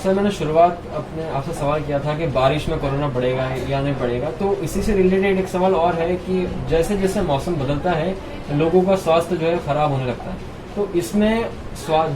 Sir मैंने शुरुआत अपने आपसे सवाल किया था कि बारिश में कोरोना बढ़ेगा या नहीं बढ़ेगा, तो इसी से रिलेटेड एक सवाल और है कि जैसे जैसे मौसम बदलता है लोगों का स्वास्थ्य जो है खराब होने लगता है। तो इसमें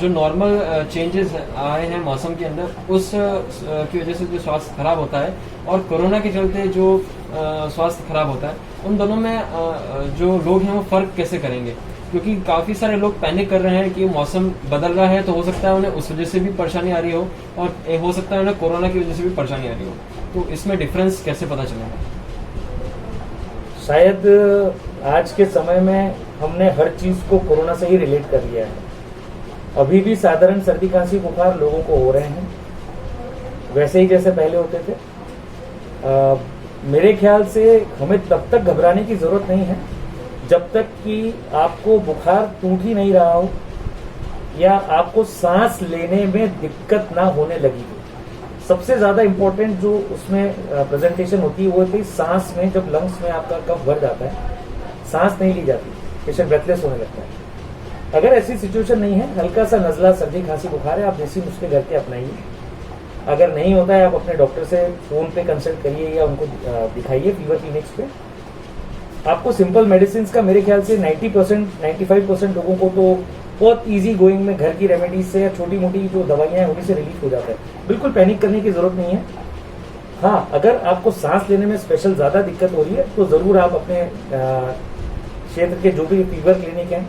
जो नॉर्मल चेंजेस आए हैं मौसम के अंदर, उस की वजह से जो स्वास्थ्य खराब होता है और कोरोना के चलते जो स्वास्थ्य खराब होता है, उन दोनों में जो लोग हैं वो फर्क कैसे करेंगे? क्योंकि काफी सारे लोग पैनिक कर रहे हैं कि मौसम बदल रहा है, तो हो सकता है उन्हें उस वजह से भी परेशानी आ रही हो और हो सकता है उन्हें कोरोना की वजह से भी परेशानी आ रही हो। तो इसमें डिफरेंस कैसे पता चलेगा? शायद आज के समय में हमने हर चीज को कोरोना से ही रिलेट कर लिया है। अभी भी साधारण सर्दी खांसी बुखार लोगों को हो रहे हैं, वैसे ही जैसे पहले होते थे। मेरे ख्याल से हमें तब तक घबराने की जरूरत नहीं है जब तक कि आपको बुखार टूट ही नहीं रहा हो या आपको सांस लेने में दिक्कत ना होने लगी हो। सबसे ज्यादा इंपॉर्टेंट जो उसमें प्रेजेंटेशन होती है वो होती है सांस में। जब लंग्स में आपका कफ भर जाता है, सांस नहीं ली जाती, पेशेंट ब्रेथलेस होने लगता है। अगर ऐसी सिचुएशन नहीं है, हल्का सा नजला सर्दी खांसी बुखार है, आप देसी नुस्खे घर के अपनाइए। अगर नहीं होता है, आप अपने डॉक्टर से फोन पे कंसल्ट करिए या उनको दिखाइए फीवर क्लिनिक्स पे। आपको सिंपल मेडिसिन का मेरे ख्याल से 90% 95% लोगों को तो बहुत इजी गोइंग में घर की रेमेडीज से या छोटी मोटी जो दवाइयां हैं उन्हीं से रिलीफ हो जाता है। बिल्कुल पैनिक करने की जरूरत नहीं है। हाँ, अगर आपको सांस लेने में स्पेशल ज्यादा दिक्कत हो रही है तो जरूर आप अपने क्षेत्र के जो भी फीवर क्लिनिक हैं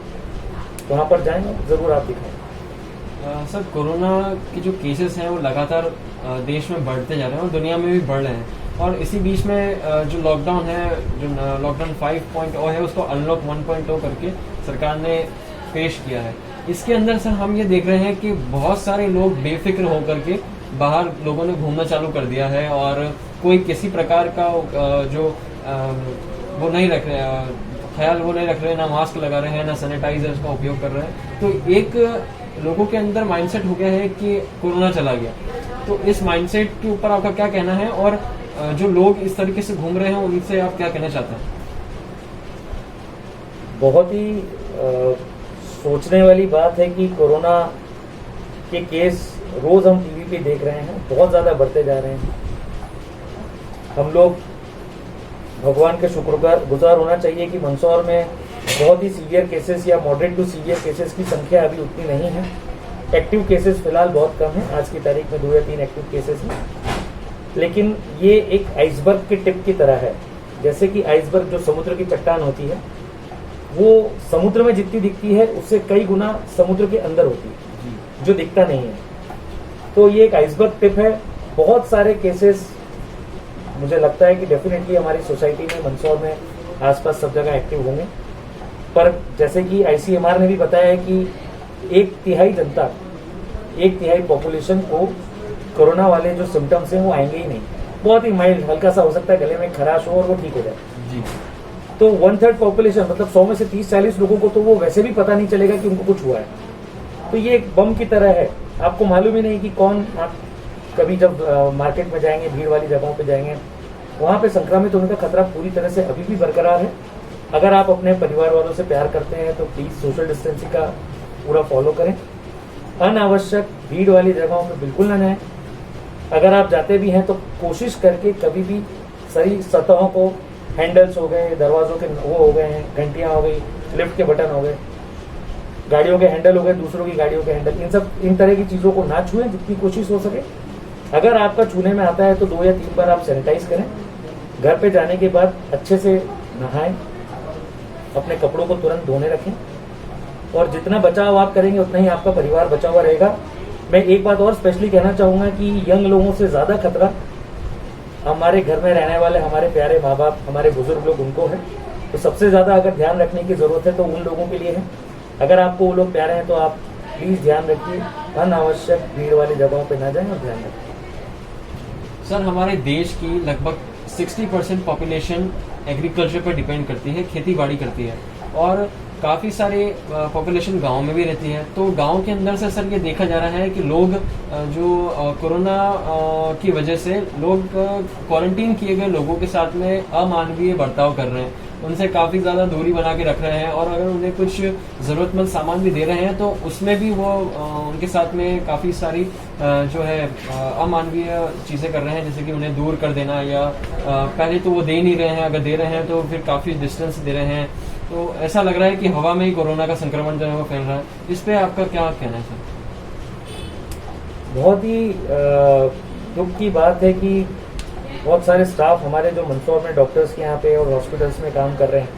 वहां पर जाएं, जरूर आप दिखाएं। सर, कोरोना के जो केसेस हैं वो लगातार देश में बढ़ते जा रहे हैं और दुनिया में भी बढ़ रहे हैं, और इसी बीच में जो लॉकडाउन है, जो लॉकडाउन 5.0 है, उसको अनलॉक 1.0 करके सरकार ने पेश किया है। इसके अंदर सर हम ये देख रहे हैं कि बहुत सारे लोग बेफिक्र होकर के बाहर लोगों ने घूमना चालू कर दिया है और कोई किसी प्रकार का जो वो नहीं रख रहे, ख्याल वो नहीं रख रहे, ना मास्क लगा रहे हैं, ना सैनिटाइजर्स का उपयोग कर रहे हैं। तो एक लोगों के अंदर माइंडसेट हो गया है कि कोरोना चला गया। तो इस माइंडसेट के ऊपर आपका क्या कहना है, और जो लोग इस तरीके से घूम रहे हैं उनसे आप क्या कहना चाहते हैं? बहुत ही सोचने वाली बात है कि कोरोना के केस रोज हम टीवी पे देख रहे हैं, बहुत ज्यादा बढ़ते जा रहे हैं। हम लोग भगवान के शुक्रगुजार होना चाहिए कि मंदसौर में बहुत ही सीवियर केसेस या मॉडरेट टू सीवियर केसेस की संख्या अभी उतनी नहीं है। एक्टिव केसेस फिलहाल बहुत कम है, आज की तारीख में 2 या 3 एक्टिव केसेस हैं। लेकिन ये एक आइसबर्ग के टिप की तरह है। जैसे कि आइसबर्ग जो समुद्र की चट्टान होती है, वो समुद्र में जितनी दिखती है उससे कई गुना समुद्र के अंदर होती है, जो दिखता नहीं है। तो ये एक आइसबर्ग टिप है। बहुत सारे केसेस मुझे लगता है कि डेफिनेटली हमारी सोसाइटी में, मंदसौर में, आसपास सब जगह एक्टिव होंगे। पर जैसे कि ICMR ने भी बताया है कि 1/3 जनता, 1/3 पॉपुलेशन को कोरोना वाले जो सिम्टम्स हैं वो आएंगे ही नहीं। बहुत ही माइल्ड, हल्का सा हो सकता है, गले में खराश हो और वो ठीक हो जाए जी। तो 1/3 पॉपुलेशन, मतलब 100 में से 30-40 लोगों को तो वो वैसे भी पता नहीं चलेगा कि उनको कुछ हुआ है। तो ये एक बम की तरह है, आपको मालूम ही नहीं कि कौन। आप कभी जब मार्केट में जाएंगे, भीड़ वाली जगहों पे जाएंगे, वहां पे संक्रमित होने का खतरा पूरी तरह से अभी भी बरकरार है। अगर आप अपने परिवार वालों से प्यार करते हैं तो प्लीज सोशल डिस्टेंसिंग का पूरा फॉलो करें। अनावश्यक भीड़ वाली जगहों पे बिल्कुल ना जाएं। अगर आप जाते भी हैं तो कोशिश करके कभी भी सही सतहों को, हैंडल्स हो गए, दरवाजों के वो हो गए हैं, घंटियां हो गई, लिफ्ट के बटन हो गए, गाड़ियों के हैंडल हो गए, दूसरों की गाड़ियों के हैंडल, इन तरह की चीजों को ना छुएं जितनी कोशिश हो सके। अगर आपका छूने में आता है तो 2 या 3 बार आप सैनिटाइज करें। घर पे जाने के बाद अच्छे से नहाएं, अपने कपड़ों को तुरंत धोने रखें, और जितना बचाव आप करेंगे उतना ही आपका परिवार बचा हुआ रहेगा। मैं एक बात और स्पेशली कहना चाहूंगा कि यंग लोगों से ज्यादा खतरा हमारे घर में रहने वाले हमारे प्यारे माँ बाप, हमारे बुजुर्ग लोग, उनको है। तो सबसे ज्यादा अगर ध्यान रखने की जरूरत है तो उन लोगों के लिए है। अगर आपको वो लोग प्यारे हैं तो आप प्लीज ध्यान रखिए, अनावश्यक भीड़ वाली जगहों पे ना जाएं और ध्यान रखें। सर, हमारे देश की लगभग 60% पॉपुलेशन एग्रीकल्चर पर डिपेंड करती है, खेती बाड़ी करती है, और काफ़ी सारी पॉपुलेशन गांव में भी रहती है, तो गांव के अंदर से सर ये देखा जा रहा है कि लोग जो कोरोना की वजह से लोग क्वारंटीन किए गए लोगों के साथ में अमानवीय बर्ताव कर रहे हैं, उनसे काफ़ी ज़्यादा दूरी बना के रख रहे हैं, और अगर उन्हें कुछ ज़रूरतमंद सामान भी दे रहे हैं तो उसमें भी वो उनके साथ में काफ़ी सारी जो है अमानवीय चीज़ें कर रहे हैं, जैसे कि उन्हें दूर कर देना, या पहले तो वो दे नहीं रहे हैं, अगर दे रहे हैं तो फिर काफ़ी डिस्टेंस दे रहे हैं। तो ऐसा लग रहा है कि हवा में ही कोरोना का संक्रमण जो है वो फैल रहा है। इस पे आपका क्या कहना है सर? बहुत ही दुख की बात है कि बहुत सारे स्टाफ हमारे जो मंदसौर में डॉक्टर्स के यहाँ पे और हॉस्पिटल्स में काम कर रहे हैं,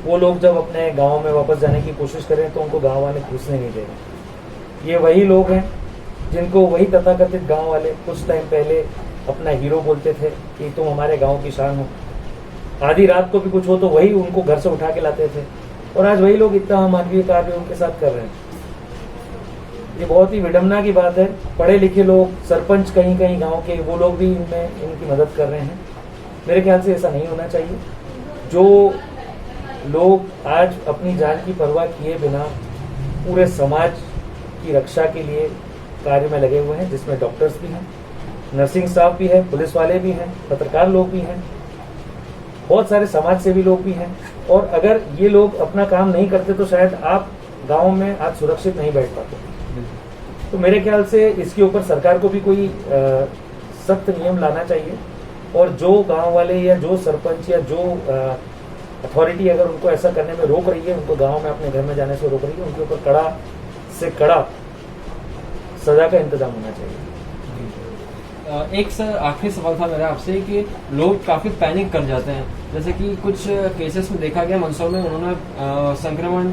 वो लोग जब अपने गांव में वापस जाने की कोशिश कर रहे हैं तो उनको गांव वाले घुसने नहीं दे रहे। ये वही लोग हैं जिनको वही तथाकथित गांव वाले कुछ टाइम पहले अपना हीरो बोलते थे कि तुम हमारे गांव की शान हो। आधी रात को भी कुछ हो तो वही उनको घर से उठा के लाते थे, और आज वही लोग इतना अमानवीय कार्य उनके साथ कर रहे हैं। ये बहुत ही विडम्बना की बात है। पढ़े लिखे लोग, सरपंच कहीं कहीं गांव के, वो लोग भी इनमें इनकी मदद कर रहे हैं। मेरे ख्याल से ऐसा नहीं होना चाहिए। जो लोग आज अपनी जान की परवाह किए बिना पूरे समाज की रक्षा के लिए कार्य में लगे हुए हैं, जिसमें डॉक्टर्स भी हैं, नर्सिंग स्टाफ भी है, पुलिस वाले भी हैं, पत्रकार लोग भी हैं, बहुत सारे समाज सेवी लोग भी हैं, और अगर ये लोग अपना काम नहीं करते तो शायद आप गाँव में आज सुरक्षित नहीं बैठ पाते। तो मेरे ख्याल से इसके ऊपर सरकार को भी कोई सख्त नियम लाना चाहिए, और जो गांव वाले या जो सरपंच या जो अथॉरिटी अगर उनको ऐसा करने में रोक रही है, उनको गांव में अपने घर में जाने से रोक रही है, उनके ऊपर कड़ा से कड़ा सजा का इंतजाम होना चाहिए। एक सर आखिरी सवाल था मेरा आपसे कि लोग काफ़ी पैनिक कर जाते हैं, जैसे कि कुछ केसेस में देखा गया मंदसौर में, उन्होंने संक्रमण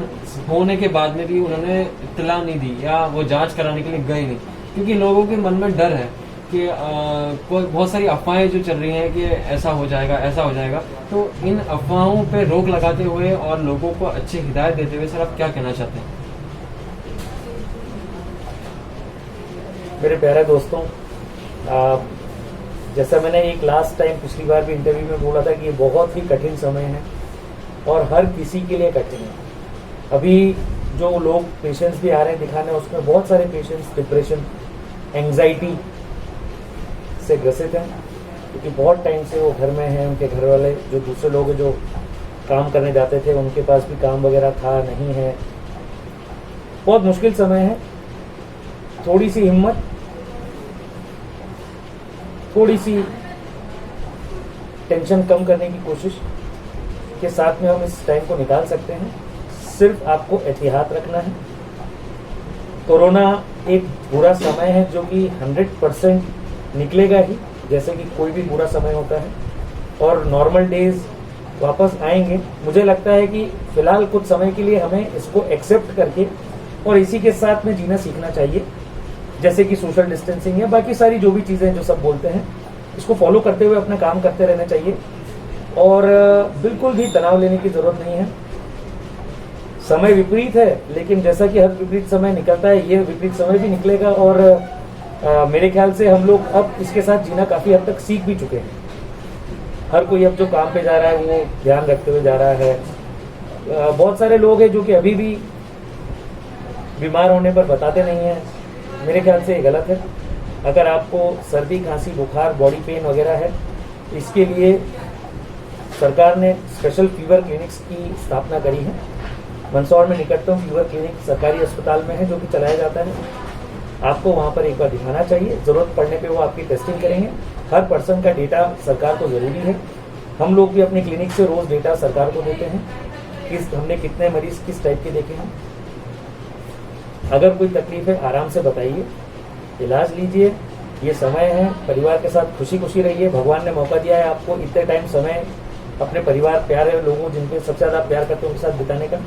होने के बाद में भी उन्होंने इत्तला नहीं दी या वो जांच कराने के लिए गए नहीं, क्योंकि लोगों के मन में डर है कि बहुत सारी अफवाहें जो चल रही हैं कि ऐसा हो जाएगा, ऐसा हो जाएगा। तो इन अफवाहों पे रोक लगाते हुए और लोगों को अच्छी हिदायत देते हुए सर आप क्या कहना चाहते हैं? मेरे प्यारे दोस्तों, जैसा मैंने एक लास्ट टाइम पिछली बार भी इंटरव्यू में बोला था कि ये बहुत ही कठिन समय है और हर किसी के लिए कठिन है। अभी जो लोग पेशेंट्स भी आ रहे हैं दिखाने, उसमें बहुत सारे पेशेंट्स डिप्रेशन, एंग्जाइटी से ग्रसित हैं, क्योंकि बहुत टाइम से वो घर में हैं। उनके घर वाले जो दूसरे लोग जो काम करने जाते थे, उनके पास भी काम वगैरह था नहीं है। बहुत मुश्किल समय है। थोड़ी सी हिम्मत, थोड़ी सी टेंशन कम करने की कोशिश के साथ में हम इस टाइम को निकाल सकते हैं। सिर्फ आपको एहतियात रखना है। कोरोना एक बुरा समय है जो कि 100% निकलेगा ही, जैसे कि कोई भी बुरा समय होता है, और नॉर्मल डेज वापस आएंगे। मुझे लगता है कि फिलहाल कुछ समय के लिए हमें इसको एक्सेप्ट करके और इसी के साथ में जीना सीखना चाहिए, जैसे कि सोशल डिस्टेंसिंग है, बाकी सारी जो भी चीज़ें जो सब बोलते हैं, इसको फॉलो करते हुए अपना काम करते रहना चाहिए। और बिल्कुल भी तनाव लेने की जरूरत नहीं है। समय विपरीत है, लेकिन जैसा कि हर विपरीत समय निकलता है, ये विपरीत समय भी निकलेगा। और मेरे ख्याल से हम लोग अब इसके साथ जीना काफ़ी हद तक सीख भी चुके हैं। हर कोई अब जो काम पे जा रहा है वो ध्यान रखते हुए जा रहा है। बहुत सारे लोग हैं जो कि अभी भी बीमार होने पर बताते नहीं हैं। मेरे ख्याल से ये गलत है। अगर आपको सर्दी, खांसी, बुखार, बॉडी पेन वगैरह है, इसके लिए सरकार ने स्पेशल फीवर क्लिनिक्स की स्थापना करी है। मंदसौर में निकटतम फीवर क्लिनिक सरकारी अस्पताल में है, जो कि चलाया जाता है। आपको वहाँ पर एक बार दिखाना चाहिए। ज़रूरत पड़ने पे वो आपकी टेस्टिंग करेंगे। हर पर्सन का डेटा सरकार को ज़रूरी है। हम लोग भी अपने क्लिनिक से रोज़ डेटा सरकार को देते हैं कि हमने कितने मरीज़ किस टाइप के देखे हैं। अगर कोई तकलीफ है, आराम से बताइए, इलाज लीजिए। ये समय है, परिवार के साथ खुशी खुशी रहिए। भगवान ने मौका दिया है आपको इतने टाइम समय अपने परिवार, प्यारे लोगों जिनके सबसे ज़्यादा प्यार करते हैं उनके साथ बिताने का।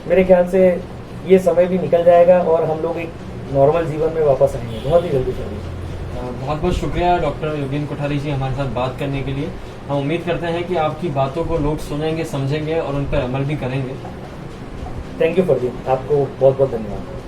मेरे ख्याल से ये समय भी निकल जाएगा और हम लोग एक नॉर्मल जीवन में वापस आएंगे बहुत ही जल्दी से। बहुत बहुत शुक्रिया डॉक्टर योगेंद्र कोठारी जी हमारे साथ बात करने के लिए। हम उम्मीद करते हैं कि आपकी बातों को लोग सुनेंगे, समझेंगे और उन पर अमल भी करेंगे। Thank you for this. आपको बहुत बहुत धन्यवाद।